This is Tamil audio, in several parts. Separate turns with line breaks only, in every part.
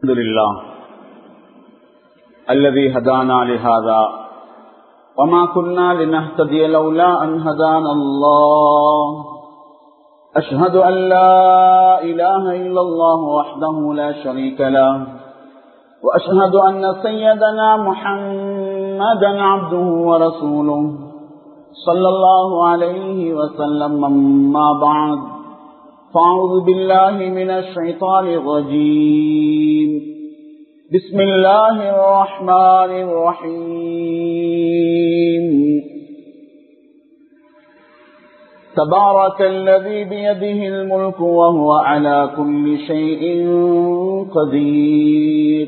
الحمد لله الذي هدانا لهذا وما كنا لنهتدي لولا أن هدانا الله أشهد أن لا إله إلا الله وحده لا شريك له وأشهد أن سيدنا محمدا عبده ورسوله صلى الله عليه وسلم. أما بعد فأعوذ بالله من الشيطان الرجيم. بسم الله الرحمن الرحيم. تبارك الذي بيده الملك وهو على كل شيء قدير.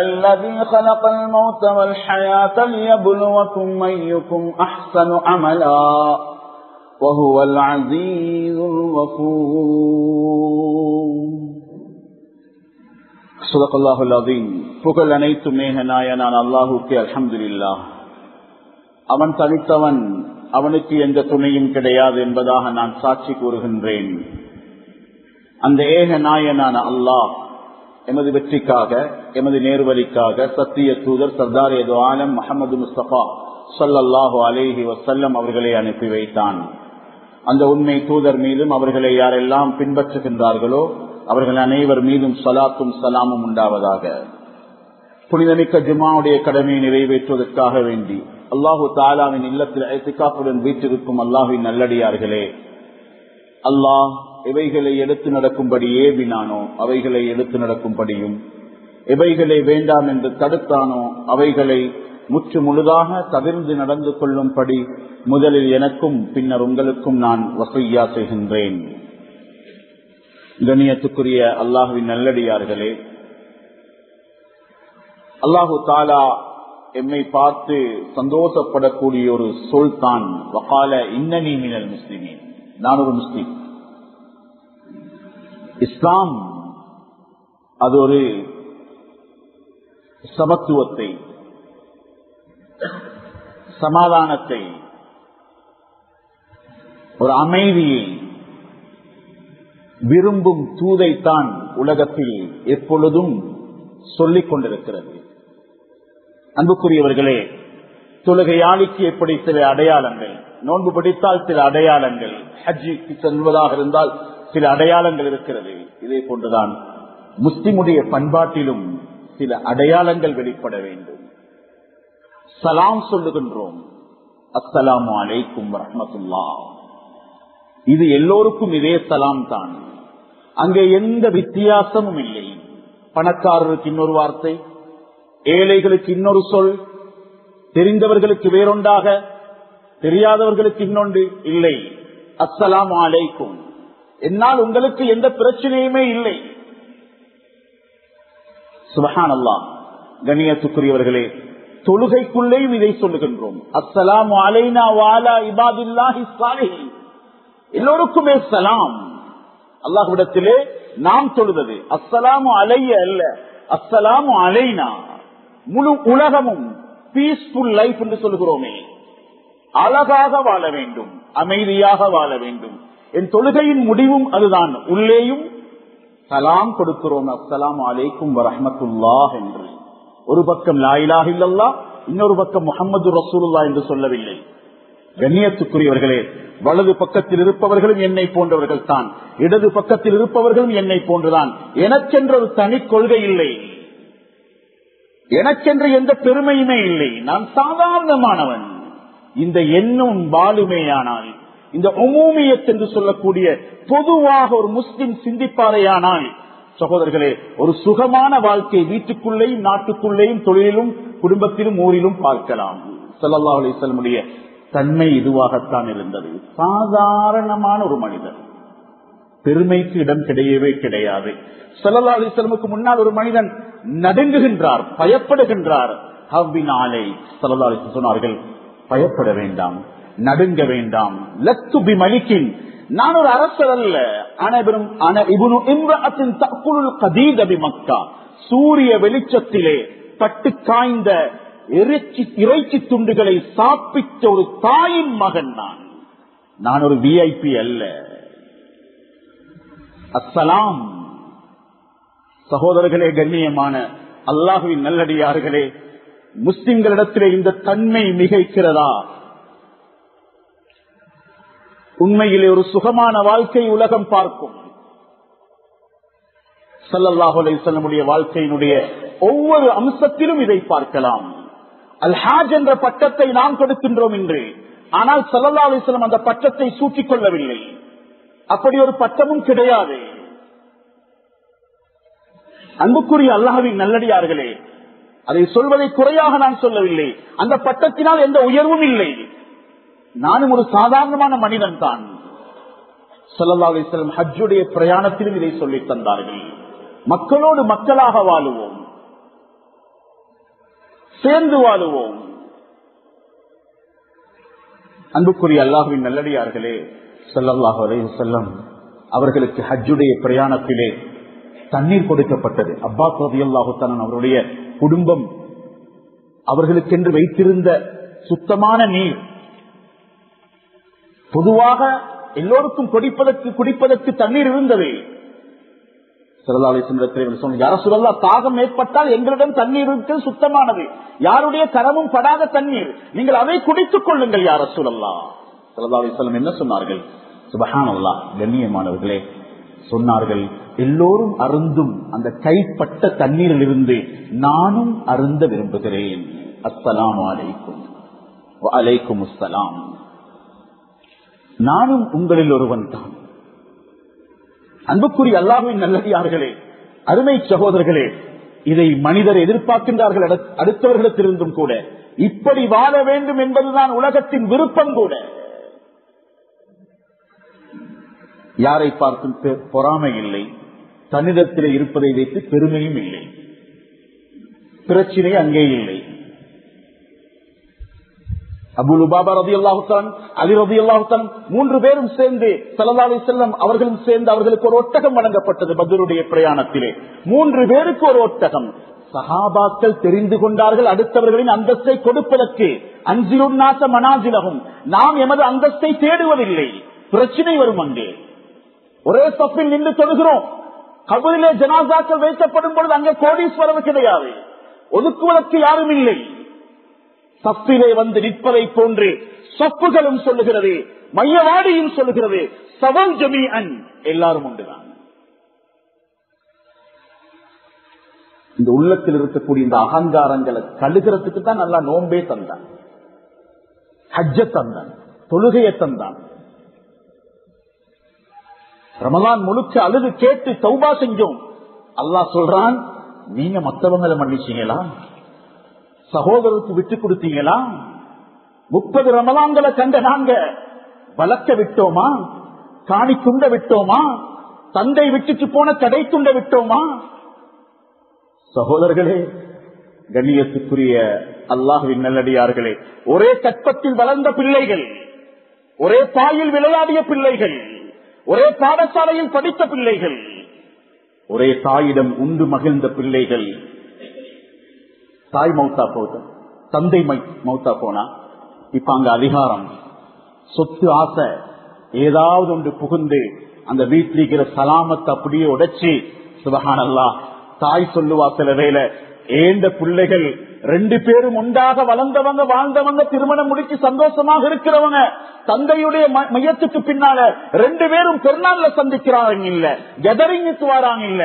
الذي خلق الموت والحياة ليبلوكم أيكم أحسن عملا وهو العزيز الغفور. صدق الله العظيم. புகழ் அனைத்துமே நாயனான அல்லாஹ்வுக்கே அல்ஹம்துலில்லாஹ். அவன் தனித்தவன், அவனுக்கு எந்த துணையும் கிடையாது என்பதாக நான் சாட்சி கூறுகின்றேன். அந்த ஏக நாயனான அல்லாஹ் எமது வெற்றிக்காக, எமது நேர்வழிக்காக சத்திய தூதர் சர்தார் ஏதோ ஆலம் முஹம்மது முஸ்தபா ஸல்லல்லாஹு அலைஹி வஸல்லம் அவர்களை அனுப்பி வைத்தான். அந்த உண்மை தூதர் மீதும் அவர்களை யாரெல்லாம் பின்பற்றுகின்றார்களோ அவர்கள் அனைவர் மீதும் ஸலாத்தும் ஸலாமும் உண்டாவதாக. புனிதமிக்க ஜும்ஆவுடைய கடமையை நிறைவேற்றுவதற்காக வேண்டி அல்லாஹு தஆலாவின் இல்லத்தில் இத்திகாஃபுடன் வீற்றிருக்கும் அல்லாஹ்வின் நல்லடியார்களே, அல்லாஹ் எவைகளை எடுத்து நடக்கும்படி ஏவினானோ அவைகளை எடுத்து நடக்கும்படியும், எவைகளை வேண்டாம் என்று தடுத்தானோ அவைகளை முற்று முழுதாக தவிர்ந்து நடந்து கொள்ளும்படி முதலில் எனக்கும் பின்னர் உங்களுக்கும் நான் வஸிய்யா செய்கின்றேன். கண்ணியத்துக்குரிய அல்லாஹ்வின் நல்லடியார்களே, அல்லாஹு தஆலா எம்மை பார்த்து சந்தோஷப்படக்கூடிய ஒரு சொல் தான் வகால இன்னனி மினல் முஸ்லிமீன். நான் ஒரு முஸ்லிம். இஸ்லாம் அது ஒரு சமத்துவத்தை, சமாதானத்தை, ஒரு அமைதியை விரும்பும் தூதைத்தான் உலகத்தில் எப்பொழுதும் சொல்லிக் கொண்டிருக்கிறது. அன்புக்குரியவர்களே, தொழுகையாளிக்கு எப்படி சில அடையாளங்கள், நோன்பு பிடித்தால் சில அடையாளங்கள், ஹஜ்ஜுக்கு செல்வதாக இருந்தால் சில அடையாளங்கள் இருக்கிறது. இதே போன்றுதான் முஸ்லிமுடைய பண்பாட்டிலும் சில அடையாளங்கள் வெளிப்பட வேண்டும். சலாம் சொல்லுகின்றோம், அஸ்ஸலாமு அலைக்கும் வரஹ்மத்துல்லாஹ். இது எல்லோருக்கும் இதே சலாம் தான். அங்கே எந்த வித்தியாசமும் இல்லை. பணக்காரருக்கு இன்னொரு வார்த்தை, ஏழைகளுக்கு இன்னொரு சொல், தெரிந்தவர்களுக்கு வேறொன்றாக, தெரியாதவர்களுக்கு இன்னொன்று இல்லை. அஸ்ஸலாமு அலைக்கும். என்னால் உங்களுக்கு எந்த பிரச்சனையுமே இல்லை. சுப்ஹானல்லாஹ். கண்ணியத்துக்குரியவர்களே, தொழுகைக்குள்ளேயும் இதை சொல்லுகின்றோம், அஸ்ஸலாமு அலைனா வ அலா இபாதில்லாஹி ஸாலிஹீன். எல்லோருக்குமே சலாம். அல்லாஹ்விடத்திலே நாம் தொழுவது அஸ்ஸலாமு அலைய அல்ல, அஸ்ஸலாமு அலைனா. முழு உலகமும் பீஸ்ஃபுல் லைஃப் என்று சொல்கிறோமே, அழகாக வாழ வேண்டும், அமைதியாக வாழ வேண்டும். என் தொழுகையின் முடிவும் அதுதான். உள்ளேயும் சலாம் கொடுக்கிறோம், அஸ்ஸலாமு அலைக்கும் வரஹ்மத்துல்லாஹ் என்று. ஒரு பக்கம் லா இலாஹ இல்லல்லாஹ், இன்னொரு பக்கம் முஹம்மது ரசூலுல்லாஹ் என்று சொல்லவில்லை. கண்ணியத்துக்குரியவர்களே, வலது பக்கத்தில் இருப்பவர்களும் என்னை போன்றவர்கள் தான், இடது பக்கத்தில் இருப்பவர்களும் என்னை போன்றுதான். எனக்கென்ற ஒரு தனி கொள்கை இல்லை, எனக்கென்று எந்த பெருமையுமே இல்லை. நான் சாதாரணமானவன். இந்த எண்ணம் வாழுமேயானால், இந்த உமூமியத் என்று சொல்லக்கூடிய பொதுவாக ஒரு முஸ்லிம் சிந்திப்பாரையானால், சகோதரர்களே, ஒரு சுகமான வாழ்க்கை வீட்டுக்குள்ளேயும் நாட்டுக்குள்ளேயும் தொழிலும் குடும்பத்திலும் ஊரிலும் பார்க்கலாம். ஸல்லல்லாஹு அலைஹி வஸல்லமுடைய தன்மை இதுவாகத்தான் இருந்தது. சாதாரணமான ஒரு மனிதர், பெருமைக்கு இடம் கிடையவே கிடையாது. ஸல்லல்லாஹு அலைஹி வஸல்லமுக்கு முன்னால் ஒரு மனிதன் நடுங்குகின்றார், பயப்படுகின்றார். ஸல்லல்லாஹு அலைஹி வஸல்லம் சொன்னார்கள், பயப்பட வேண்டாம், நடுங்க வேண்டாம். லத்து பி மலிக்கின், நான் ஒரு அரசர் அல்ல. சூரிய வெளிச்சத்திலே பட்டு காய்ந்த இறைச்சி துண்டுகளை சாப்பிட்ட ஒரு தாயின் மகன் நான் ஒரு விஐபி அல்ல. அஸ்ஸலாம் சகோதரர்களே, கண்ணியமான அல்லாஹுவின் நல்லடியார்களே, முஸ்லிம்களிடத்திலே இந்த தன்மை மிகைக்கிறதா? உண்மையிலே ஒரு சுகமான வாழ்க்கை உலகம் பார்க்கும். ஸல்லல்லாஹு அலைஹி வஸல்லமுடைய வாழ்க்கையினுடைய ஒவ்வொரு அம்சத்திலும் இதை பார்க்கலாம். அல் ஹாஜ் என்ற பட்டத்தை நாம் கொடுக்கின்றோம் என்று, ஆனால் ஸல்லல்லாஹு அலைஹி வஸல்லம் அந்த பட்டத்தை சூட்டிக் கொள்ளவில்லை. அப்படி ஒரு பட்டமும் கிடையாது. அன்புக்குரிய அல்லாஹ்வின் நல்லடியார்களே, அதை சொல்வதை குறையாக நான் சொல்லவில்லை. அந்த பட்டத்தினால் எந்த உயர்வும் இல்லை. நானும் ஒரு சாதாரணமான மனிதன் தான். ஸல்லல்லாஹு அலைஹி வஸல்லம் ஹஜ்ஜுடைய பிரயாணத்திலும் இதை சொல்லி தந்தார்கள். மக்களோடு மக்களாக வாழுவோம், சேர்ந்து வாழுவோம். அன்புக்குரிய அல்லாஹ்வின் நல்லடியார்களே, ஸல்லல்லாஹு அலைஹி வஸல்லம் அவர்களுக்கு ஹஜ்ஜுடைய பிரயாணத்திலே தண்ணீர் கொடுக்கப்பட்டது. அப்பாஸ் ரலியல்லாஹு தஆலா அவருடைய குடும்பம் அவர்களுக்கென்று வைத்திருந்த சுத்தமான நீர், பொதுவாக எல்லோருக்கும் குடிப்பதற்கு தண்ணீர் இருந்தது. ஸல்லல்லாஹு அலைஹி வஸல்லம் சொன்னார், யா ரசூலல்லாஹ், தாகம் ஏற்பட்டால் எங்களிடம் தண்ணீர் இருக்கு, சுத்தமானது, யாருடைய கரமும் படாத தண்ணீர், நீங்கள் அதை குடித்துக் கொள்ளுங்கள் யா ரசூலல்லாஹ். ஸல்லல்லாஹு அலைஹி வஸல்லம் என்ன சொன்னார்கள்? சுப்ஹானல்லாஹ், கண்ணியமானவர்களே, சொன்னார்கள், எல்லோரும் அருந்தும் அந்த கைப்பட்ட தண்ணீரில் இருந்து நானும் அருந்த விரும்புகிறேன். அஸ்ஸலாமு அலைக்கும் வ அலைக்கும் அஸ்ஸலாம். நானும் உங்களில் ஒருவன் தான். அன்புக்குரிய அல்லாஹ்வின் நல்லடியார்களே, அருமை சகோதரர்களே, இதை மனிதர் எதிர்பார்க்கின்றார்கள் அடுத்தவர்களிடத்திலிருந்தும் கூட. இப்படி வாழ வேண்டும் என்பதுதான் உலகத்தின் விருப்பம் கூட. யாரை பார்த்தும் பொறாமை இல்லை, தன்னிடத்தில் இருப்பதை வைத்து பெருமையும் இல்லை, பிரச்சனை அங்கே இல்லை. அபூ லுபாபா ரலியல்லாஹு தஆலா, அலி ரலியல்லாஹு தஆலா, 3 பேரும் சேர்ந்து ஸல்லல்லாஹு அலைஹி வஸல்லம் அவர்களும் சேர்ந்து அவர்களுக்கு ஒரு ஒட்டகம் வழங்கப்பட்டது. பத்ருடைய பிரயாணத்திலே 3 பேருக்கு ஒரு ஒட்டகம். சஹாபாக்கள் தெரிந்து கொண்டார்கள் அடுத்தவர்களின் அந்தஸ்தை கொடுப்பதற்கு. அன்சிலுன் நாஸ மனாசிலஹும், நாம் எமது அந்தஸ்தை தேடுவதில்லை, பிரச்சனை வரும். அங்கே ஒரே சப்பில் நின்று தொழுகிறோம். கபரிலே ஜனாசாக்கள் வைக்கப்படும் பொழுது அங்கே கோடீஸ்வரர் கிடையாது, ஒதுக்குவதற்கு யாரும் இல்லை. சப்பிலே வந்து நிற்பதை போன்று சப்புகளும் சொல்லுகிறது, மையவாடியும் சொல்லுகிறது, சவல் ஜமீஅன், எல்லாரும் உண்டுதான். இந்த உள்ளத்தில் இருக்கக்கூடிய இந்த அகங்காரங்களை கழுகிறதுக்கு தான் நல்லா நோன்பே தந்தான், ஹஜ்ஜ தந்தான், தொழுகையை தந்தான். ரமலான் முழுக்க அழுது கேட்டு தௌபா செஞ்சோம். அல்லாஹ் சொல்றான், நீங்க மத்தவங்களை மன்னிச்சீங்களா? சகோதரருக்கு விட்டு கொடுத்தீங்களா? 30 ரமலான்களை கண்ட நாங்க வளர்க்க விட்டோமா? காணி துண்ட விட்டோமா? தந்தை விட்டுட்டு போன கடை துண்ட விட்டோமா? சகோதரர்களே, கண்ணியத்துக்குரிய அல்லாஹ்வின் நல்லடியார்களே, ஒரே கற்பத்தில் வளர்ந்த பிள்ளைகள், ஒரே பாயில் விளையாடிய பிள்ளைகள், ஒரே பாடசாலையில் படித்த பிள்ளைகள், ஒரே தாயிடம் உண்டு மகிழ்ந்த பிள்ளைகள். தாய் மௌத்தா போது, தந்தை மௌத்தா போனா, இப்ப அங்க அதிகாரம், சொத்து ஆசை, ஏதாவது ஒன்று புகுந்து அந்த வீட்டில் இருக்கிற சலாமத்தை அப்படியே உடைச்சி, சுபஹானல்லாஹ், தாய் சொல்லுவா சில வேளை, ஏந்த பிள்ளைகள் 2 பேரும் உண்டாக வளர்ந்தவங்க, வாழ்ந்தவங்க, திருமணம் முடிச்சு சந்தோஷமாக இருக்கிறவங்க, தந்தையுடைய மையத்துக்கு பின்னால 2 பேரும் பெருநாள்ல சந்திக்கிறாங்க இல்ல, கெதரிங்குக்கு வராங்க இல்ல,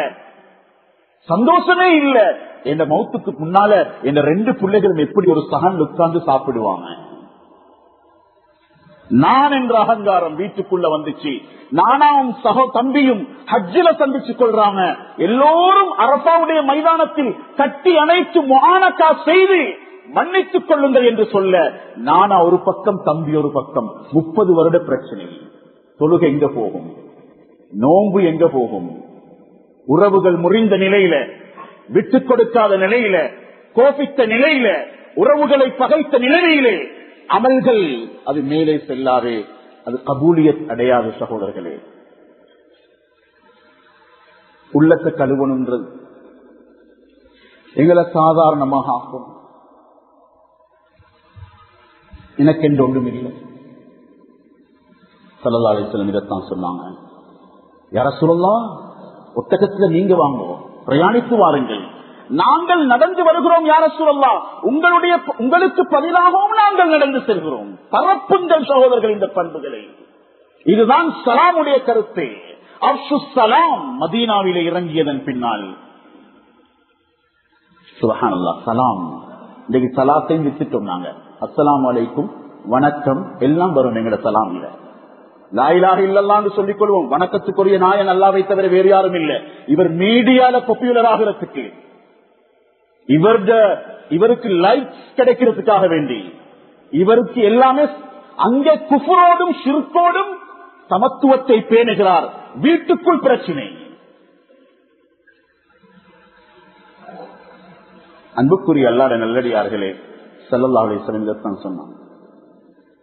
சந்தோஷமே இல்ல. என் மௌத்துக்கு முன்னால என் 2 பிள்ளைகளும் எப்படி ஒரு சகன் உட்கார்ந்து சாப்பிடுவாங்க? நான் என்ற அகங்காரம் வீட்டுக்குள்ள வந்துச்சு. நானாவும் தம்பியும் ஹஜ்ஜில சந்திச்சு கொள்றாங்க. எல்லோரும் அரபாவுடைய மைதானத்தில் கட்டி அணைத்து முஆனகா செய்து மன்னித்துக் கொள்ளுங்கள் என்று சொல்ல, நானா ஒரு பக்கம், தம்பி ஒரு பக்கம். 30 வருட பிரச்சனை. தொழுகை எங்க போகும்? நோன்பு எங்க போகும்? உறவுகள் முறிந்த நிலையில, விட்டுக் கொடுக்காத நிலையில, கோபித்த நிலையில, உறவுகளை பகைத்த நிலையிலே அமல்கள் அது மேலே செல்லாது, அது கபூலியத் அடையாது. சகோதரர்களே, உள்ளத்தை கழுவணுன்றது எங்களை சாதாரணமாக ஆகும். எனக்கென்று ஒன்றும் இல்லை. ஸல்லல்லாஹு அலைஹி வஸல்லம் இதைத்தான் சொன்னாங்க. யா ரசூலல்லாஹ், ஒட்டகத்துல நீங்க வாங்குவோம், பிரயாணித்து வாருங்கள். நாங்கள் நடந்து வருகிறோம் யா ரசூலல்லாஹ், உங்களுக்கு பதிலாகவும் நாங்கள் நடந்து செல்கிறோம். பரப்புங்கள் சகோதரர்கள் இந்த பண்புகளை. இதுதான் சலாமுடைய கருத்து. அஃஷுஸ் ஸலாம் மதீனாவிலே இறங்கியதன் பின்னால் சுப்ஹானல்லாஹ் சலாம். இன்னைக்கு சலாத்தை வித்துட்டோம் நாங்க. அஸ்ஸலாமு அலைக்கும், வணக்கம் எல்லாம் வரும் எங்கட சலாம் இல்ல. லா இலாஹ இல்லல்லாஹ்னு சொல்லிக் கொள்வோம். வணக்கத்துக்குரிய நாயன் அல்லாஹ்வை தவிர வேறு யாரும் இல்ல. இவர் மீடியால பாப்புலர் ஆகிறதுக்கு, இவருக்கு லைக்ஸ் கிடைக்கிறதுக்காக வேண்டி, இவருக்கு எல்லாமே அங்கே குஃப்ரோடும் ஷிர்கோடும் சமத்துவத்தை பேணுகிறார். வீட்டுக்குள் பிரச்சனை. அன்புக்குரிய அல்லாஹ்வுடைய நல்லடியார்களே, ஸல்லல்லாஹு அலைஹி வஸல்லம் இதைத்தான் சொன்னாங்க.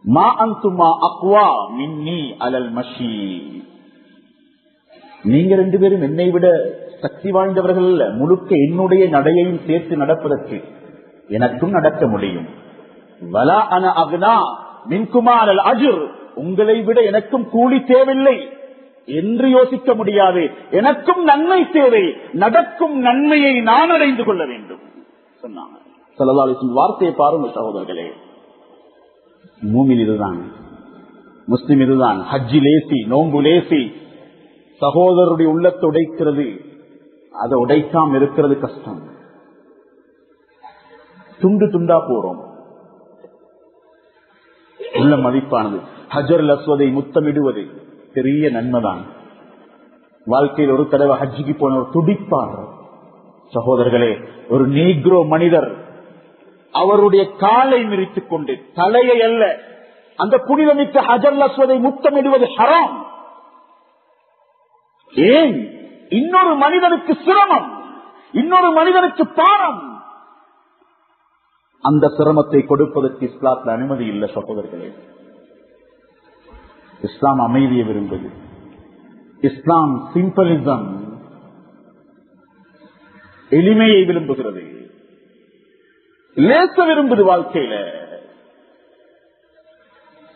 மா அன்துமா அக்வா மின்னி அலல் மஷி. நீங்க ரெண்டு பேரும் என்னை விட சக்தி வாய்ந்தவர்கள் அல்ல. முழுக்க என்னுடைய நடையையும் சேர்த்து நடப்பதற்கு எனக்கும் நடக்க முடியும். வலா அன அக்னா மின்குமா அலல் அஜ்ர். உங்களை விட எனக்கும் கூலி தேவையில்லை என்று யோசிக்க முடியாது. எனக்கும் நன்மை தேவை. நடக்கும் நன்மையை நான் அடைந்து கொள்ள வேண்டும் சொன்னாங்க. ஸல்லல்லாஹு அலைஹி வஸல்லம் வார்த்தையை பாருங்க சகோதரர்களே. மூமின் இதுதான், முஸ்லிம் இதுதான். ஹஜ்ஜி லேசி, நோம்பு லேசி. சகோதரருடைய உள்ளத்தை உடைக்கிறது, அதை உடைக்காம இருக்கிறது கஷ்டம். துண்டு துண்டா போறோம். உள்ள மதிப்பானது. ஹஜ்ருல் அஸ்வதை முத்தமிடுவது பெரிய நன்மைதான். வாழ்க்கையில் ஒரு தடவை ஹஜ்ஜிக்கு போன ஒரு துடிப்பார் சகோதரர்களே. ஒரு நீக்ரோ மனிதர் அவருடைய காலை மிரித்துக் கொண்டு, தலையை அல்ல, அந்த புனிதமிக்க ஹஜ்ருல் அஸ்வதை முத்தமிடுவது ஹராம். ஏன்? இன்னொரு மனிதனுக்கு சிரமம், இன்னொரு மனிதனுக்கு பாரம். அந்த சிரமத்தை கொடுப்பதற்கு இஸ்லாத்தில் அனுமதி இல்லை சகோதரர்களே. இஸ்லாம் அமைதியை விரும்புது. இஸ்லாம் சிம்பிளிசம், எளிமையை விரும்புகிறது, லேச விரும்புது. வாழ்க்கையில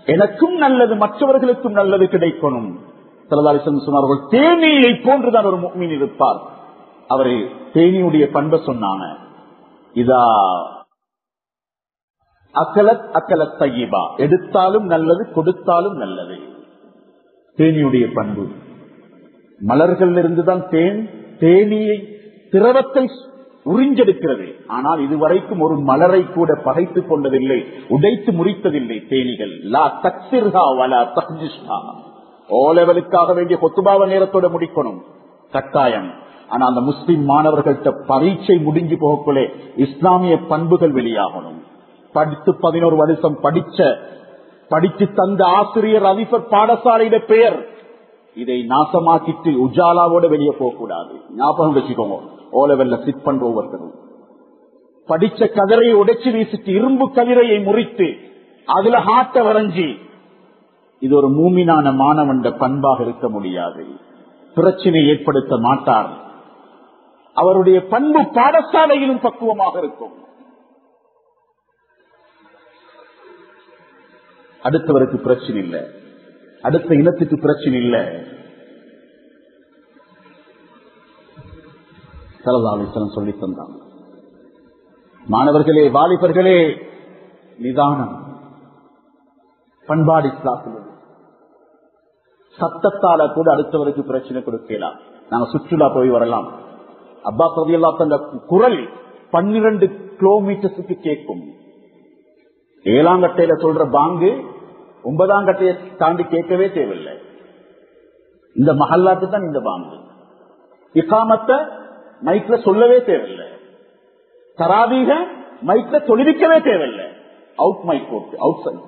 எனக்கும் நல்லது, மற்றவர்களுக்கும் நல்லது கிடைக்கணும். ஸல்லல்லாஹு அலைஹி வஸல்லம் சொன்னார்கள், தேனீயை போன்றுதான் ஒரு முஃமின் இருப்பார். அவரை தேனியுடைய பண்பை சொன்னாங்க. இதா அகலத் அகலத் தய்யிபா, எடுத்தாலும் நல்லது, கொடுத்தாலும் நல்லது. தேனியுடைய பண்பு. மலர்கள் இருந்துதான் தேனியை திரவத்தை உறிஞ்செடுக்கிறது. ஆனால் இதுவரைக்கும் ஒரு மலரை கூட பகைத்துக் கொண்டதில்லை, உடைத்து முறித்ததில்லை தேனிகள். லா தக்ஸிர்ஹா வலா தஹ்ஜிஷ்ஹா. ஓலெவலுக்காக வேண்டிய கொத்துபாவ நேரத்தோட முடிக்கணும் கட்டாயம். ஆனா அந்த முஸ்லிம் மாணவர்கள்ட்ட பரீட்சை முடிஞ்சு போகக்குள்ளே இஸ்லாமிய பண்புகள் வெளியாகணும். படித்து 11 வருஷம் படிச்சு தந்த ஆசிரியர் அதிபர் பாடசாலையிட பெயர், இதை நாசமாக்கிட்டு உஜாலாவோட வெளியே போக கூடாது. ஞாபகம் வச்சுக்கோங்க. ஓலெவல்ல சிட் பண்ற ஒவ்வொருத்தரும் படிச்ச கதிரையை உடைச்சு வீசிட்டு இரும்பு கதிரையை முறித்து அதுல ஹாட்ட வரைஞ்சி, இது ஒரு மூமினான மாணவன் பண்பாக இருக்க முடியாது. பிரச்சனை ஏற்படுத்த மாட்டார். அவருடைய பண்பு பாடசாலையிலும் பக்குவமாக இருக்கும். அடுத்தவருக்கு பிரச்சனை இல்லை, அடுத்த இனத்துக்கு பிரச்சனை இல்லை. ஸல்லல்லாஹு அலைஹி வஸல்லம் சொல்லி தந்தாங்க. மாணவர்களே, வாலிபர்களே, நிதானம், பண்பாடு இஸ்லாத்தில். சத்தத்தால கூட அடுத்தவருக்கு பிரச்சனை கொடுக்கலாம். நாங்க சுற்றுலா போய் வரலாம். அப்பாஸ் ரலியல்லாஹு தந்த குரல் 12 கிலோமீட்டருக்கு கேட்கும். 7ஆம் கட்டையில சொல்ற பாங்கு 9ஆம் கட்டையை தாண்டி கேட்கவே தேவையில்லை. இந்த மஹல்லாக்கு தான் இந்த பாங்கு. இகாமத்தை மைக்ல சொல்லவே தேவையில்லை. தராவீக மைக்ல தொழுவிக்கவே தேவையில்லை. அவுட் மைக் போட்டு, அவுட் சைட்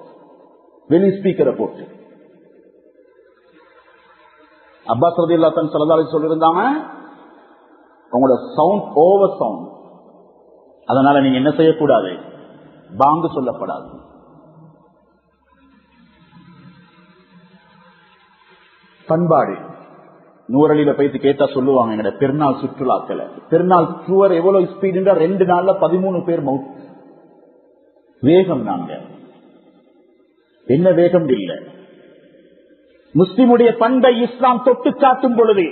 வெளி ஸ்பீக்கரை போட்டு. அப்பாஸ் ரலியல்லாஹு அன்ஹு ஸல்லல்லாஹு அலைஹி சொல்லிருந்தாங்க, உங்களோட சவுண்ட் ஓவர் சவுண்ட், அதனால நீங்க என்ன செய்யக்கூடாது, பாங்கு சொல்லப்படாது. பண்பாடு. நூறலில போயிட்டு கேட்டா சொல்லுவாங்க, எங்க பெருநாள் சுற்றுலாக்களை, பெருநாள் டூர் எவ்வளவு ஸ்பீடுன்றா 2 நாள்ல 13 பேர் மவுத். வேகம் நாங்க என்ன வேகம் இல்லை. முஸ்லிமுடைய பண்பை இஸ்லாம் தொட்டு காட்டும் பொழுது,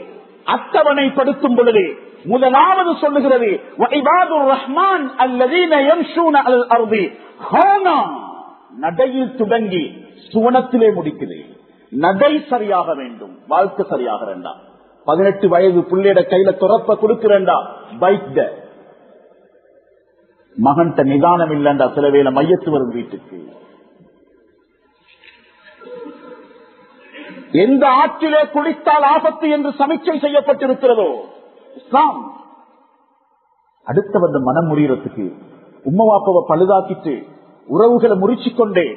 அட்டவணைப்படுத்தும் பொழுது, முதலாவது சொல்லுகிறது வஇபாதுர் ரஹ்மான் அல்லதீன யம்ஷூன அலல் அர்தி ஹௌனா, நடையில் தொடங்கி சுவனத்திலே முடிக்குது. நடை சரியாக வேண்டும், வாழ்க்கை சரியாக வேண்டாம். 18 வயது புள்ளையோட கையில துறப்ப கொடுக்கிறேன்டா, பைக் மகன்கிட்ட நிதானம் இல்லைண்டா, சில வேளை மையத்து வரும் வீட்டுக்கு. எந்த ஆற்றிலே குளித்தால் ஆபத்து என்று சமீட்சை செய்யப்பட்டிருக்கிறதோ இஸ்லாம், அடுத்தவந்த மனம் முறியறதுக்கு உம்மவாப்பவை பழுதாக்கிட்டு உறவுகளை முறிச்சுக்கொண்டே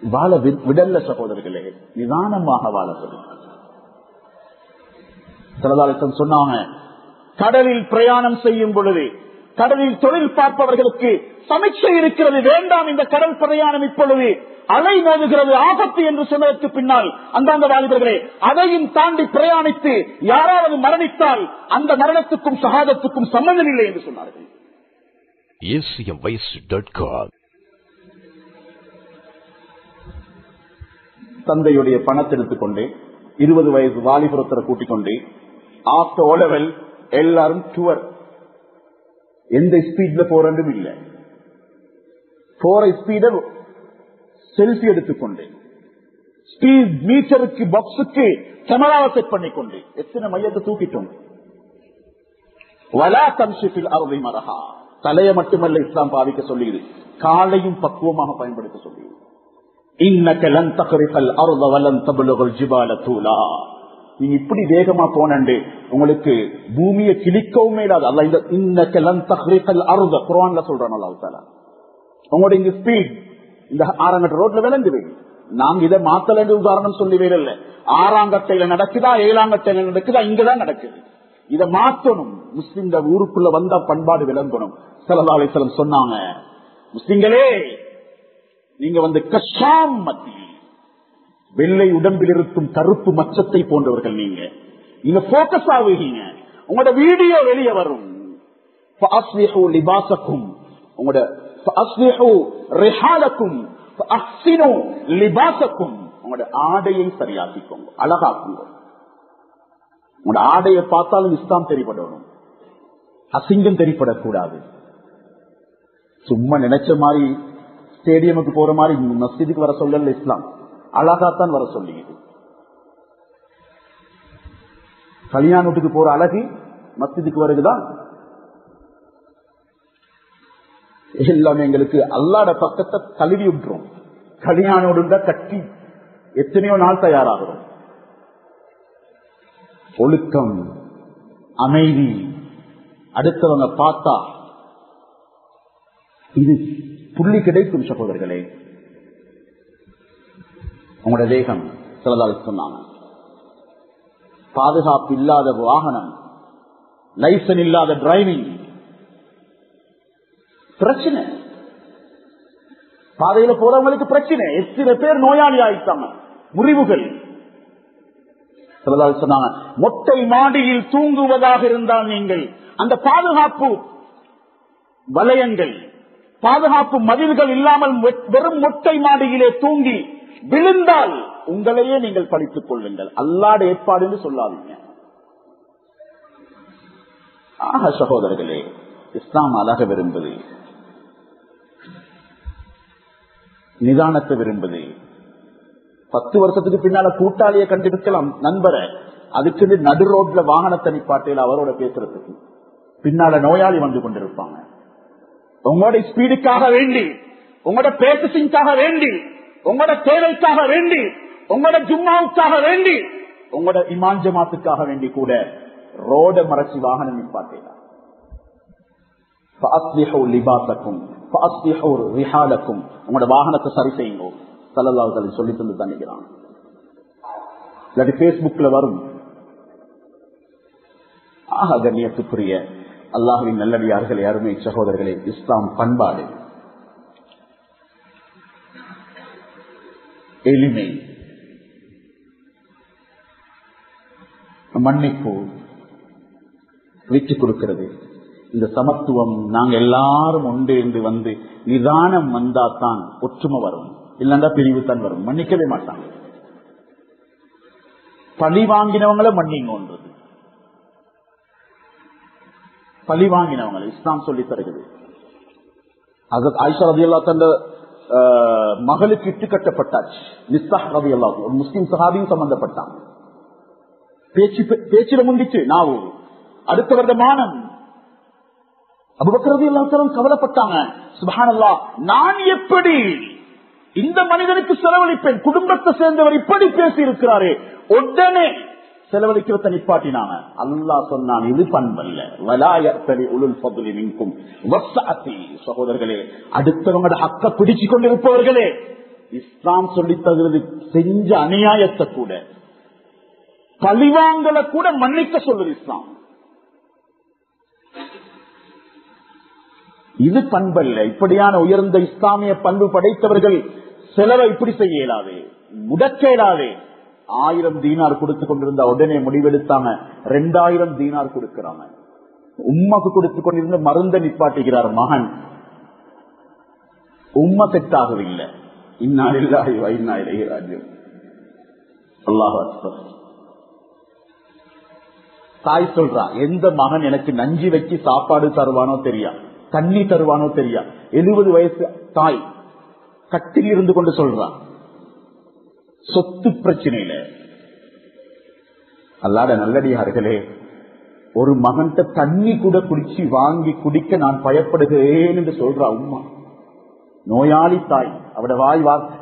வாழ விடல்ல சகோதரர்களே, நிதானமாக வாழப்படும். சிலதாலத்தம் சொன்னாங்க, கடலில் பிரயாணம் செய்யும் பொழுது கடலில் தொழில் பார்ப்பவர்களுக்கு சமீட்சை இருக்கிறது, வேண்டாம் இந்த கடல் பிரயாணம் இப்பொழுது அலை மோதுகிறது ஆபத்து என்று சொன்னதற்கு பின்னால் அந்தாந்த வாலிபர்களே, அதையும் தாண்டி பிரயாணித்து யாராவது மரணித்தால் அந்த மரணத்துக்கும் ஷஹாதத்துக்கும் சம்பந்தம் இல்லை என்று சொன்னார்கள். தந்தையுடைய பணத்தை எடுத்துக்கொண்டு 20 வயது வாலிபுரத்தை கூட்டிக் கொண்டு ஆஃப்டர் ஓ லெவல் எல்லாரும் டூர், எந்த ஸ்பீட்ல போறதும் இல்லை, போற ஸ்பீட செல்ஃபி எடுத்துக்கொண்டு ஸ்பீட் மீட்டருக்கு பாக்ஸுக்கு கேமராவை செட் பண்ணிக்கொண்டு எத்தனை மையத்தை தூக்கிட்டோம். வலா தம்ஷிஃபில் அர்தி மரஹா, தலையை மட்டுமல்ல இஸ்லாம் பாவிக்க சொல்லுகிறது, காலையும் பக்குவமாக பயன்படுத்த சொல்லுகிறது. இன்னக லன் தக்ரிகல் அர்த வலன் தப்லுகுல் ஜிபால தூலா, நீங்க இப்படி வேகமா போனே உங்களுக்கு பூமியை கிழிக்கவும் மேலாது. அல்ல இந்த இன்னக லன் தக்ரிகல் அர்த குர்ஆன்ல சொல்றான் அல்லாஹ் தஆலா. உங்களோட இந்த ஸ்பீட் இந்த 6 கட்ட ரோட்ல விளங்குது. நாங்க இதை மாத்தல உதாரணம் சொல்லி வேறல்ல, 6ஆம் கட்டையில நடக்குதா 7ஆம் கட்டையில நடக்குதா, இங்கதான் நடக்குது. இதை மாற்றணும். முஸ்லிம் ஊருக்குள்ள வந்தா பண்பாடு விளங்கணும். ஸல்லல்லாஹு அலைஹி வஸல்லம் சொன்னாங்க, முஸ்லிம்களே நீங்க வந்து கஷாம் மத்தியில் வெள்ளை உடம்பில் இருக்கும் கருப்பு மச்சத்தை போன்றவர்கள், நீங்க போக்கஸ் ஆகுவீங்க, உங்களோட வீடியோ வெளியே வரும். ஃபஅஸ்லிஹு லிபாஸக்கும், உங்களோட ஃபஅஸ்லிஹு ரிஹாலக்கும் ஃபஅஹ்சினு லிபாஸக்கும், உங்களோட ஆடையை சரியாக்கிக்கோங்க, அழகாக்குங்க. உங்களோட ஆடையை பார்த்தாலும் இஸ்லாம் தெரிபடணும், அசிங்கம் தெரிபடக்கூடாது. சும்மா நினைச்ச மாதிரி ஸ்டேடியமுக்கு போற மாதிரி மஸ்ஜிதுக்கு வர சொல்லல இஸ்லாம், அழகாத்தான் வர சொல்லியது. கல்யாணத்துக்கு போற அழகு மஸ்ஜிதுக்கு வருதுதான். எல்லாமே எங்களுக்கு அல்லாட பக்கத்தை கழுவி விட்டுரும். கல்யாணோடு கட்டி எத்தனையோ நாள் தயாராகிறோம். ஒழுக்கம், அமைதி, அடுத்தவங்க பார்த்தா இது புள்ளி கிடைக்கும் சகோதரர்களே. உங்களோட வேகம் சிலதால் சொன்னாங்க, பாதுகாப்பு இல்லாத வாகனம், லைசன்ஸ் இல்லாத டிரைவிங் பிரச்சனை, பாதையில போறவங்களுக்கு பிரச்சனை. எத்தனை பேர் நோயாளி ஆயிட்டாங்க, முறிவுகள். சிலதால் சொன்னாங்க, மொட்டை மாடியில் தூங்குவதாக இருந்தால் நீங்கள் அந்த பாதுகாப்பு வலயங்கள், பாதுகாப்பு மதில்கள் இல்லாமல் வெறும் மொட்டை மாடியிலே தூங்கி விழுந்தால் உங்களையே நீங்கள் படித்துக் கொள்ளுங்கள், அல்லாட ஏற்பாடு என்று சொல்லாதீங்க. ஆக சகோதரர்களே, இஸ்லாம் அழக விரும்புது, நிதானத்தை விரும்புது. 10 வருஷத்துக்கு பின்னால கூட்டாளியை கண்டிருக்கலாம், நண்பரை, அதுக்கு நடு ரோட்ல வாகனத்தை நிப்பாட்டையில அவரோட பேசுறதுக்கு பின்னால நோயாளி வந்து கொண்டிருப்பாங்க. உங்களோட ஸ்பீடுக்காக வேண்டி, உங்களோட பேசுக்காக வேண்டி, உங்களோட தேவைக்காக வேண்டி, உங்களோட ஜும்மாவுக்காக வேண்டி, உங்களோட இமான் ஜமாத்துக்காக வேண்டி கூட ரோட மறைச்சி வாகனம் நிப்பாட்டேன். உங்களோட வாகனத்தை சரி செய்யுங்க, ஸல்லல்லாஹு அலைஹி வஸல்லம் சொல்லி தந்து தண்ணிக்கிறான். இல்லாட்டி பேஸ்புக்ல வரும். ஆக கண்ணியத்துக்குரிய அல்லாஹ்வின் நல்லடியார்களே, அருமை சகோதரர்களே, இஸ்லாம் பண்பாடு, எளிமை, மன்னிப்பு, விட்டுக் கொடுக்கிறது, இந்த சமத்துவம். நாங்க எல்லாரும் ஒன்று என்று வந்து நிதானம் வந்தாத்தான் ஒற்றுமை வரும், இல்லைன்னா பிரிவு தான் வரும். மன்னிக்கவே மாட்டாங்க. பழி வாங்கினவங்களை மன்னிங்கன்றது, பழி வாங்கினவங்க இஸ்லாம் சொல்லி தருகிறது. ஆயிஷா ரலியல்லாஹு தந்த மகளுக்கு இட்டு கட்டப்பட்டாச்சு. மிஸ்தாஹ் ரலியல்லாஹு ஒரு முஸ்லிம் சஹாபியும் சம்பந்தப்பட்டான். பேச்சில முந்திச்சு நாவு அடுத்த வருடமானம் அபூபக்கர் ரலியல்லாஹு அன்ஹு கவலைப்பட்டாங்க. சுப்ஹானல்லாஹ், நான் எப்படி இந்த மனிதனுக்கு செலவழிப்பேன்? குடும்பத்தை சேர்ந்தவர் இப்படி பேசி இருக்கிறாரே. உடனே செலவழிக்கிறத நிப்பாட்டினாங்க. அல்லாஹ் சொன்னான், இது பண்பல்ல. சகோதரர்களே, அடுத்தவங்களோட ஹக்க பிடிச்சு கொண்டிருப்பவர்களே, இஸ்லாம் சொல்லி தருவது செஞ்ச அநியாயத்தை கூட பழிவாங்கலை கூட மன்னிக்க சொல்லுது இஸ்லாம். இது பண்பல்ல. இப்படியான உயர்ந்த இஸ்லாமிய பண்பு படைத்தவர்கள் செலவை இப்படி செய்ய இயலாது, முடக்க இயலாது. 1000 தீனார் கொடுத்து கொண்டிருந்த உடனே முடிவெடுத்தாங்க 2000 தீனார் கொடுக்கிறாங்க. உம்மாக்கு கொடுத்து கொண்டிருந்த மருந்த நிப்பாட்டுகிறார் மகன். உம்மா செட் ஆகவில்லை. இன்னா லில்லாஹி வ இன்னா இலைஹி ராஜிஊன். அல்லாஹு அக்பர். தாய் சொல்றா, எந்த மகன் எனக்கு நஞ்சி வச்சு சாப்பாடு தருவானோ தெரியா, தண்ணி தருவானோ தெரியா. 70 வயசு தாய் கட்டில் இருந்து கொண்டு சொல்றான். சொத்து பிரச்சனையில அல்லாத நல்லடியார்களே, ஒரு மகன்கிட்ட தண்ணி கூட குடிச்சு வாங்கி குடிக்க நான் பயப்படுகிறேன் என்று சொல்றா உம்மா. நோயாளி தாய், அவட வாய் வார்த்தை.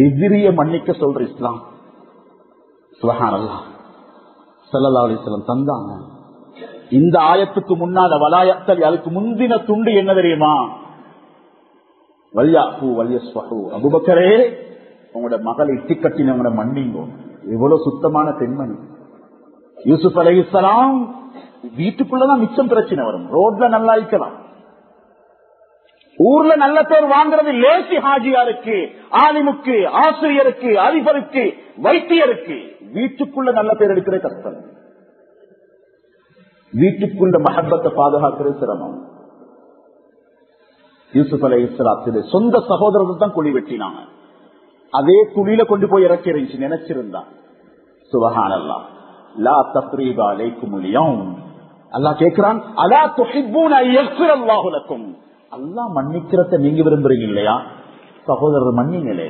எதிரிய மன்னிக்க சொல்ற இஸ்லாம். சுப்ஹானல்லாஹ், ஸல்லல்லாஹு அலைஹி வஸல்லம் தந்தாங்க. இந்த ஆயத்துக்கு முன்னால வலாயத்தல், அதுக்கு முந்தின துண்டு என்ன தெரியுமா? அபூபக்கரே, உங்களோட மகளை இட்டி கட்டினவங்கள மன்னிங்க. எவ்வளவு சுத்தமான பெண்மணி. யூசுப் அலைஹிஸ்ஸலாம் வீட்டுக்குள்ளதான் மிச்சம் பிரச்சனை வரும். ரோட்ல நல்லா இருக்கலாம், ஊர்ல நல்ல பேர் வாங்குறது லேசி. ஹாஜியாருக்கு, ஆலிமுக்கு, ஆசிரியருக்கு, அதிபருக்கு, வைத்தியருக்கு வீட்டுக்குள்ள நல்ல பேர் எடுக்கிற கஷ்டம். வீட்டுக்குள்ள மஹப்பத்தை பாதுகாக்கிறது சிரமம். யூசுப் அலைஹிஸ்ஸலாத்துடைய சொந்த சகோதரர்கள் தான் குழி வெட்டினாங்க. அதே குழியில கொண்டு போய் இறக்கி இருந்துச்சு நினைச்சிருந்தா. சுப்ஹானல்லாஹ், லா தஸ்ரீப அலைக்குமுல் யௌம். அல்லாஹ் கேக்குறான், அலா துஹிப்பூன யக்ஃபிரல்லாஹு லக்கும். அல்லாஹ் மன்னிக்கிறத நீங்க விரும்புறீங்க இல்லையா? சகோதரர் மன்னிங்களே.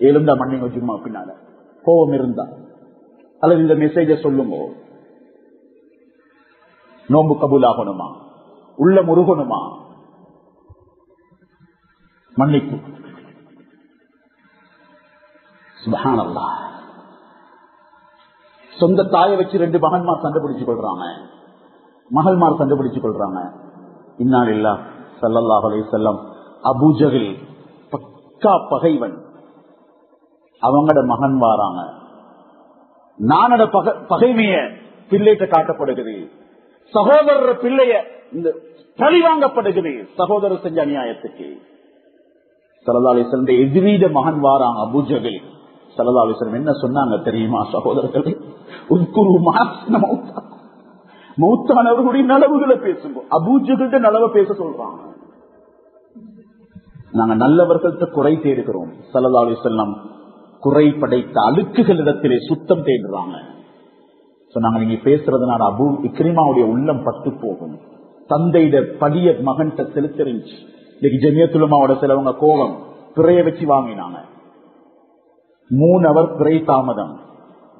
எழுந்தா மன்னிங்க. சும்மா பின்னால கோபம் இருந்தா அல்லது இந்த மெசேஜ சொல்லுங்க. நோம்பு கபூல் ஆகணுமா? உள்ள முருகணுமா? மன்னிப்பு. சுப்ஹானல்லாஹ். சொந்த தாயை வச்சு 2 மகன்மார் சண்டை பிடிச்சு கொள்றாங்க, மகள்மார் சண்டை பிடிச்சு கொள்றாங்க. இன்னா லில்லாஹ். ஸல்லல்லாஹு அலைஹி வஸல்லம் அபூ ஜஹல் பக்கா பகைவன். அவங்களோட மகன் வாராங்க. நானோட பகைமைய பிள்ளைகிட்ட காட்டப்படுகிறது. சகோதரர் பிள்ளைய இந்த பழி வாங்கப்படுகிறது சகோதரர் செஞ்ச அநியாயத்துக்கு. ஸல்லல்லாஹு அலைஹி வஸல்லம் எதிரீத மகன் வாராங்க அபூ ஜஹல். ஸல்லல்லாஹு அலைஹி வஸல்லம் என்ன சொன்னாங்க தெரியுமா? சகோதரர்களே, மௌத்தானவர்களுடைய நலவுகளை பேசுங்க. அபூ ஜஹல் நலவை பேச சொல்றாங்க. நாங்க நல்லவர்கள்ட்ட குறை தேடுகிறோம். ஸல்லல்லாஹு அலைஹி வஸல்லம் குறை படைத்த அழுக்குகளிடத்திலே சுத்தம் தேடுறாங்க. சொன்னாங்க, நீங்க பேசுறதுனால அபூ இக்ரிமாவுடைய உள்ளம் பட்டு போகும். தந்தையிட படிய மகன்கிட்ட செலுத்திருந்துச்சு. இன்னைக்கு ஜமியத்துல் உலமாவோட சிலவங்க கோபம் பிறைய வச்சு வாங்கினாங்க. 3 அவர் பிறை தாமதம்.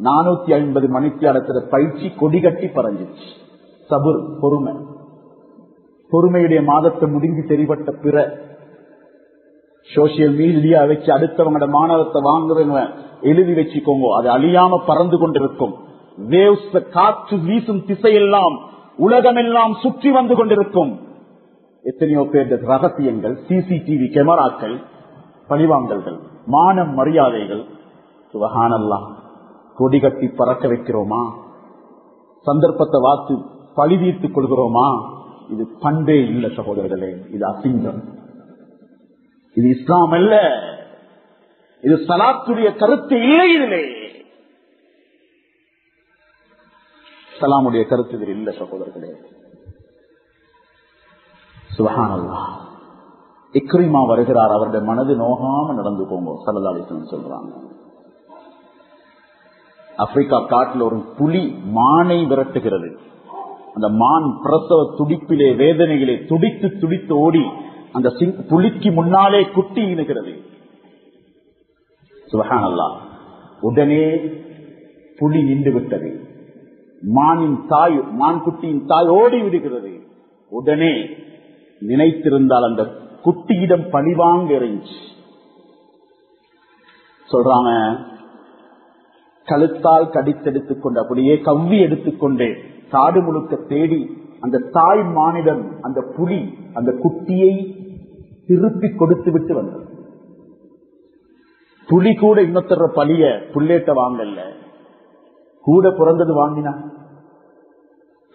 450 மணித்தியாலத்துல பயிற்சி கொடி கட்டி பறஞ்சிச்சு. சபுர், பொறுமை. பொறுமையுடைய மாதத்தை முடிஞ்சு தெரிவட்ட பிற சோசியல் மீடியா வச்சு அடுத்தவங்களோட மாணவத்தை வாங்குறவங்க எழுதி வச்சுக்கோங்க. அது அழியாம பறந்து கொண்டிருக்கும். வேவ்ஸ், காற்று வீசும் திசையெல்லாம் உலகமெல்லாம் சுற்றி வந்து கொண்டிருக்கும். எத்தனையோ பேர் ரகசியங்கள், சிசிடிவி கேமராக்கள், பழிவாங்கல்கள், மானம் மரியாதைகள். சுப்ஹானல்லாஹ். கொடி கட்டி பறக்க வைக்கிறோமா? சந்தர்ப்பத்தை வாத்து பழி தீர்த்துக் கொள்கிறோமா? இது பண்பே இல்லை சகோதரர்களே. இது அசிங்கம். இது இஸ்லாம் அல்ல. இது சலாத்துடைய கருத்து இல்லை. இதிலே சலாமுடைய கருத்து இதில் இல்லை சகோதரர்களே. சுப்ஹானல்லாஹ். இக்ரிமா வருகிறார். அவருடைய மனது நோகாம நடந்துக்கோங்க. ஸல்லல்லாஹு அலைஹி வஸல்லம் சொல்றாங்க. ஆப்பிரிக்கா காட்டில் ஒரு புலி மானை விரட்டுகிறது. அந்த மான் பிரசவ துடிப்பிலே வேதனையிலே துடித்து துடித்து ஓடி அந்த புலிக்கு முன்னாலே குட்டி இணுகிறது. சுப்ஹானல்லாஹ். உடனே புலி நின்று விட்டது. மான் குட்டியின் தாய் ஓடி விடுகிறது. உடனே நினைத்திருந்தால் அந்த குட்டியிடம் பழிவாங்க இருந்துச்சு. சொல்றாங்க, கழுத்தால் கடித்தெடுத்துக் கொண்டு அப்படியே கவ்வி எடுத்துக்கொண்டு காடு முழுக்க தேடி அந்த தாய் மானிடம் அந்த புலி அந்த குட்டியை திருப்பி கொடுத்து விட்டு வந்தது. புலி கூட இன்னொருத்தர பழிய புள்ளேட்ட வாங்கல, கூட பிறந்தது வாங்கினா.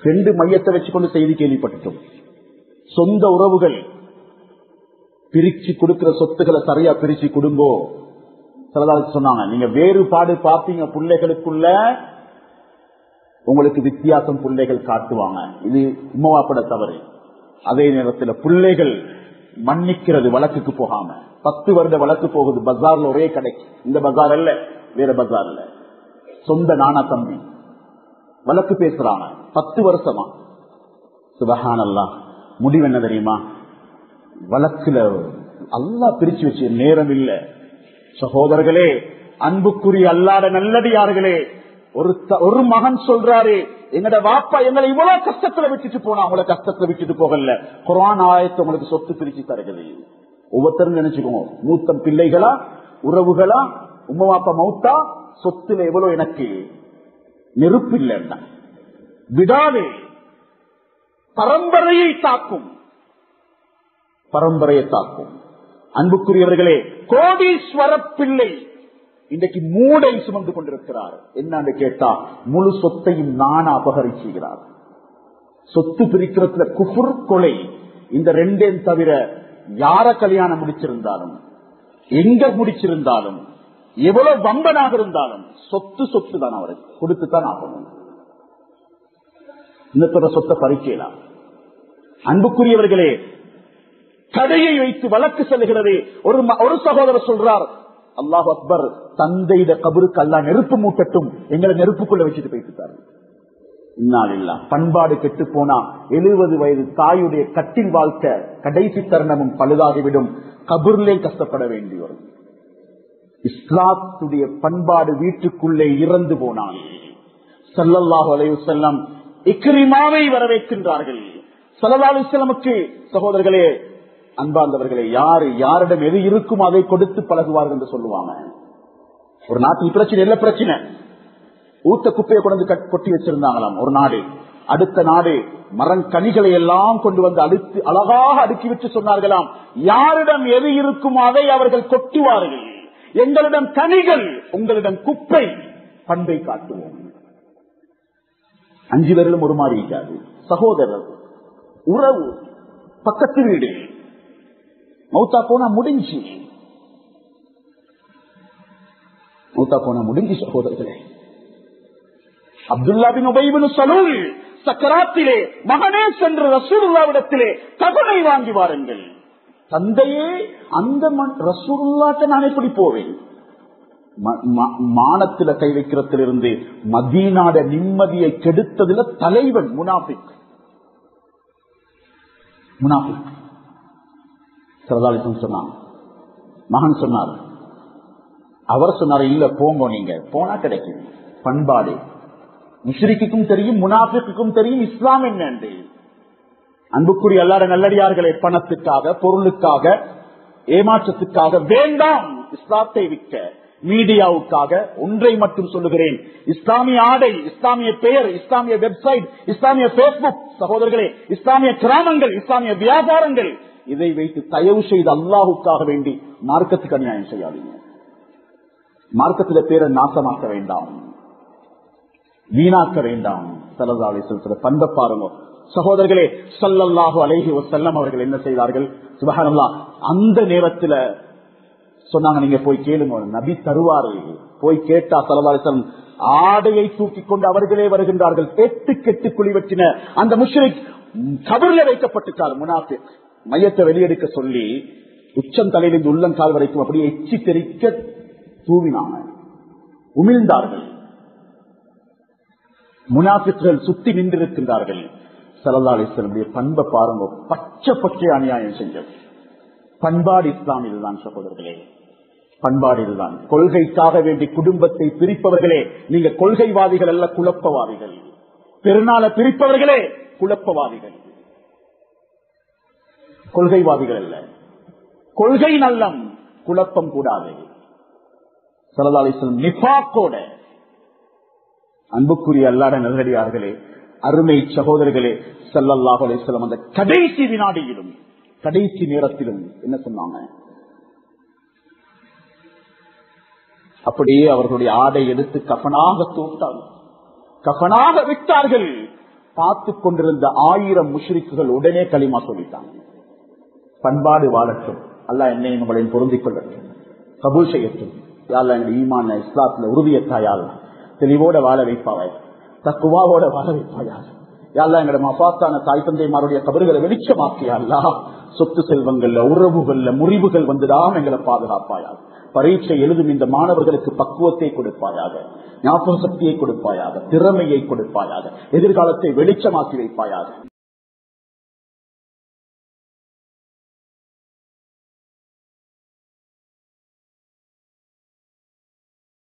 2 மையத்தை வச்சுக்கொண்டு செய்தி கேள்விப்பட்டோம். சொந்த உறவுகள் பிரிச்சு கொடுக்கிற சொத்துக்களை சரியா பிரிச்சு கொடுங்கோ. சிலதால் சொன்னாங்க, நீங்க வேறுபாடு பார்த்தீங்க பிள்ளைகளுக்குள்ள, உங்களுக்கு வித்தியாசம் பிள்ளைகள் காட்டுவாங்க. இது உம்மாப்பட தவறு. அதே நேரத்தில் பிள்ளைகள் மன்னிக்கிறது வழக்குக்கு போகாம. 10 வருட வழக்கு போகுது பஜார்ல, ஒரே கடைக்கு, இந்த பஜார் அல்ல வேற பஜார்ல, சொந்த நானா தம்பி வழக்கு பேசுறாங்க 10 வருஷமா. சுப்ஹானல்லாஹ். முடிவு என்ன தெரியுமா? வழக்குல அல்லாஹ் பிரிச்சு வச்சு நேரம் இல்ல. சகோதரர்களே, அன்புக்குரிய அல்லாத நல்லடியார்களே, ஒரு மகன் சொல்றாரு, எங்கட வாப்பா எங்களை இவ்வளவு கஷ்டத்துல விட்டுட்டு போனா, அவங்கள கஷ்டத்துல விட்டுட்டு போகல, குர்ஆன் ஆயத்தை உங்களுக்கு சொத்து பிரிச்சு தருகிறது. ஒவ்வொருத்தரும் நினைச்சுக்கோங்க, மூத்த பிள்ளைகளா, உறவுகளா, உம்மா வாப்பா மௌத்தா, சொத்துல எவ்வளவு எனக்கு நெருப்பு இல்லைன்னா விடாது. பரம்பரையை தாக்கும், பரம்பரையை தாக்கும். அன்புக்குரியவர்களே, கோடீஸ்வர பிள்ளை இன்றைக்கு மூடை சுமந்து கொண்டிருக்கிறார். என்னன்னு கேட்டா, முழு சொத்தையும் நானா அபகரிச்சுகிறார். சொத்து பிரிக்கிறதுல குஃபுர், கொலை, இந்த 2 தவிர யார கல்யாணம் முடிச்சிருந்தாலும், எங்க முடிச்சிருந்தாலும், எவ்வளவு வம்பனாக இருந்தாலும் சொத்து தான் அவருக்கு கொடுத்துத்தான் ஆகணும். இன்னொரு சொத்தை பறிக்கலாம். அன்புக்குரியவர்களே, கடையை வைத்து வழக்கு செல்கிறது. ஒரு சகோதரர் சொல்றார், அல்லாஹ் அக்பர், தந்தையிட கபருக்கு அல்லாஹ் நெருப்பு மூட்டட்டும், எங்களை நெருப்புக்குள்ள வச்சுட்டு போயிட்டாரு. இன்னாலில்லா. பண்பாடு கெட்டு போனா 70 வயது தாயுடைய கட்டில் வாழ்க்கை கடைசி தருணமும் பழுதாகிவிடும். கபூர்லே கஷ்டப்பட வேண்டி வரும். இஸ்லாத்துடைய பண்பாடு வீட்டுக்குள்ளே இறந்து போனான். ஸல்லல்லாஹு அலைஹி வஸல்லம் இக்ரிமாவை வரவேற்கின்றார்கள். ஸல்லல்லாஹு அலைஹி வஸல்லமுக்கு சகோதரர்களே, அன்பார்ந்தவர்களே, யாரிடம் எது இருக்கும் அதை கொடுத்து பழகுவார்கள் என்று சொல்லுவாங்க. ஒரு நாட்டில் பிரச்சனை இல்ல, பிரச்சனை ஊத்த குப்பையை கொண்டு கொட்டி வச்சிருந்தாங்களாம் ஒரு நாடு. அடுத்த நாடு மரங்கனிகளை எல்லாம் கொண்டு வந்து அழகாக அடுக்கி வச்சு சொன்னார்களாம், யாரிடம் எது இருக்குமோ அதை அவர்கள் கொட்டுவார்கள். எங்களிடம் கனிகள், உங்களிடம் குப்பை. பண்பை காட்டுவோம். 5 பேரிலும் ஒரு மாதிரி இருக்காது. சகோதரர், உறவு, பக்கத்து வீடு, மௌத்தா போனா முடிஞ்சு, மௌத்தா போனா முடிஞ்சு. சகோதரர்களே, அப்துல்லா பின் உபை பின் சலூல் சக்கராத்திலே மகனே சென்று ரசூலுல்லாஹ்விடத்திலே கபனை வாங்கி வாருங்கள். தந்தையே, அந்த ரசூலுல்லாஹ்ட்ட நான் எப்படி போவேன்? மானத்தில கை வைக்கிறதிலிருந்து மதீனாட நிம்மதியை கெடுத்ததில் தலைவன் முனாஃபிக். சொன்னான், மகன் சொன்னார். அவர் சொன்னார், இல்ல போங்க, நீங்க போனா கிடைக்கும். பண்பாடு முஷ்ரிக்குக்கும் தெரியும், முனாஃபிக்குக்கும் தெரியும் இஸ்லாம் என்ன. அன்புக்குரிய அல்லாஹ் நல்லடியார்களே, பணத்துக்காக, பொருளுக்காக, ஏமாற்றத்துக்காக வேண்டாம் இஸ்லாத்தை விற்க. மீடியாவுக்காக ஒன்றை மட்டும் சொல்லுகிறேன், இஸ்லாமிய ஆடை, இஸ்லாமிய பெயர், இஸ்லாமிய வெப்சைட், இஸ்லாமிய பேஸ்புக், சகோதரர்களே, இஸ்லாமிய கிராமங்கள், இஸ்லாமிய வியாபாரங்கள், இதை வைத்து தயவு செய்து அல்லாஹுக்காக வேண்டி மார்க்கத்துக்கு அநியாயம் செய்யாதீங்க. மார்க்கத்தில பேரை நாசமாக்க வேண்டாம், வீணாக்க வேண்டாம். ஸல்லல்லாஹு அலைஹி வஸல்லம் பண்பை பாருங்க சகோதரர்களே. ஸல்லல்லாஹு அலைஹி வஸல்லம் அவர்கள் என்ன செய்தார்கள்? சுப்ஹானல்லாஹ். அந்த நேரத்தில் சொன்னாங்க, நீங்க போய் கேளுங்க, நபி தருவாரு. போய் கேட்டா ஸல்லல்லாஹு அலைஹி வஸல்லம் ஆடையை தூக்கி கொண்டு அவர்களே வருகின்றார்கள். கெட்டு குழி வெட்டின அந்த முஷ்ரிக் கபர்ல வைக்கப்பட்டுட்டார். முனாஃபிக் மையத்தை வெளியெடுக்க சொல்லி உச்சம் தலையிலிருந்து உள்ளங்கால் வரைக்கும் அப்படியே எச்சி தெரிக்க தூவினாங்க, உமிழ்ந்தார்கள். முனாஃபிக்கள் சுத்தி நின்றிருக்கின்றார்கள். ஸல்லல்லாஹு அலைஹி வஸல்லம் பண்பை பாருங்க, பச்சை பச்சை அநியாயம் செஞ்சது. பண்பாடு இஸ்லாம் இதுதான் சகோதரர்களே, பண்பாடு இதுதான். கொள்கைக்காக வேண்டி குடும்பத்தை பிரிப்பவர்களே நீங்க கொள்கைவாதிகள் அல்ல, குழப்பவாதிகள். பெருநாளை பிரிப்பவர்களே குழப்பவாதிகள், கொள்கைவாதிகள் அல்ல. கொள்கை நல்லம், குழப்பம் கூடாது. ஸல்லல்லாஹு அலைஹி வஸல்லம் நிஃபாக்கோட. அன்புக்குரிய அல்லாஹ்வின் நல்லடியார்களே, அருமை சகோதரர்களே, ஸல்லல்லாஹு அலைஹி வஸல்லம் அந்த கடைசி வினாடியிலும் கடைசி நேரத்திலும் என்ன சொன்னாங்க? அப்படியே அவர்களுடைய ஆடை எடுத்து கஃனாக தூட்டார்கள், கஃனாக விட்டார்கள். பார்த்து கொண்டிருந்த 1000 முஷ்ரிக்குகள் உடனே கலிமா சொல்லிட்டாங்க. பண்பாடு வாழட்டும், அல்லாஹ் என்னையும் உங்களையும் பொருந்திக் கொள்ளட்டும், கபூல் செய்யட்டும். யாழ்லா எங்களுடைய ஈமான இஸ்லாத்துல உறுதியத்தாயால் தெளிவோட வாழ வைப்பாய், தக்குவாவோட வாழ வைப்பாயால். யாழ்லா எங்களுடைய மஃபாத்தான தாய் தந்தைமாருடைய கபறுகளை வெளிச்சமாக்கியாள்லா. சொத்து செல்வங்கள்ல உறவுகள்ல முறிவுகள் வந்துடாம எங்களை பாதுகாப்பாயாக. பரீட்சை எழுதும் இந்த மாணவர்களுக்கு பக்குவத்தை கொடுப்பாயாக, ஞாபக சக்தியை கொடுப்பாயாக, திறமையை கொடுப்பாயாக, எதிர்காலத்தை வெளிச்சமாக்கி வைப்பாயாக.